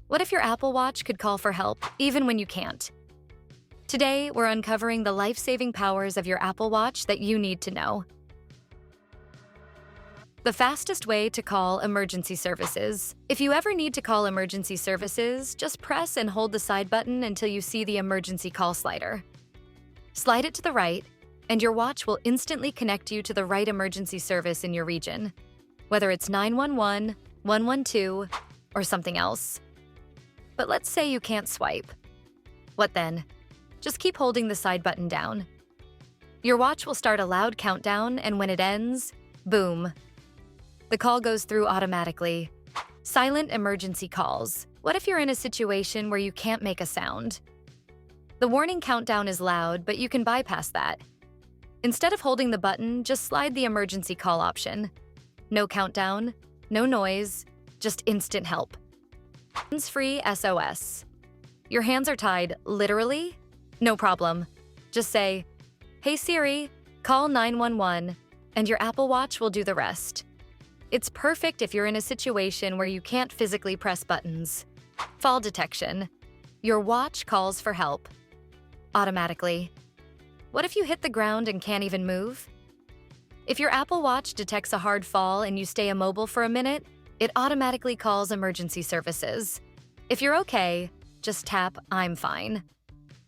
What if your Apple Watch could call for help even when you can't? Today, we're uncovering the life-saving powers of your Apple Watch that you need to know. The fastest way to call emergency services. If you ever need to call emergency services, just press and hold the side button until you see the emergency call slider. Slide it to the right, and your watch will instantly connect you to the right emergency service in your region, whether it's 911, 112, or something else. But let's say you can't swipe. What then? Just keep holding the side button down. Your watch will start a loud countdown, and when it ends, boom. The call goes through automatically. Silent emergency calls. What if you're in a situation where you can't make a sound? The warning countdown is loud, but you can bypass that. Instead of holding the button, just slide the emergency call option. No countdown, no noise, just instant help. Hands-free SOS. Your hands are tied, literally? No problem. Just say, "Hey Siri, call 911," and your Apple Watch will do the rest. It's perfect if you're in a situation where you can't physically press buttons. Fall detection. Your watch calls for help. Automatically. What if you hit the ground and can't even move? If your Apple Watch detects a hard fall and you stay immobile for a minute, it automatically calls emergency services. If you're okay, just tap "I'm fine."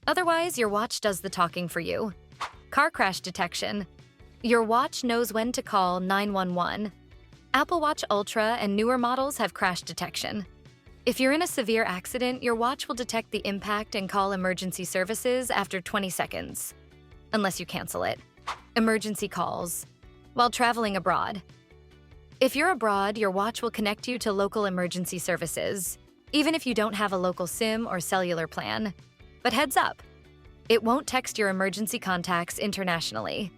Otherwise, your watch does the talking for you. Car crash detection. Your watch knows when to call 911. Apple Watch Ultra and newer models have crash detection. If you're in a severe accident, your watch will detect the impact and call emergency services after 20 seconds, unless you cancel it. Emergency calls. While traveling abroad. If you're abroad, your watch will connect you to local emergency services, even if you don't have a local SIM or cellular plan. But heads up, it won't text your emergency contacts internationally.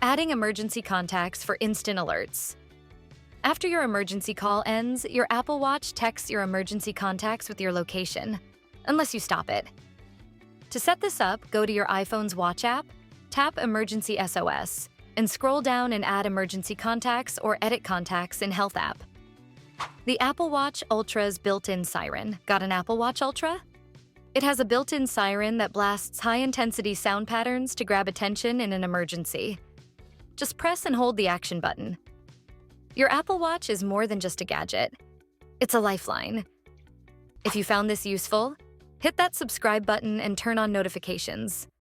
Adding emergency contacts for instant alerts. After your emergency call ends, your Apple Watch texts your emergency contacts with your location, unless you stop it. To set this up, go to your iPhone's Watch app, tap Emergency SOS, and scroll down and add emergency contacts or edit contacts in Health app. The Apple Watch Ultra's built-in Siren. Got an Apple Watch Ultra? It has a built-in siren that blasts high-intensity sound patterns to grab attention in an emergency. Just press and hold the action button. Your Apple Watch is more than just a gadget. It's a lifeline. If you found this useful, hit that subscribe button and turn on notifications.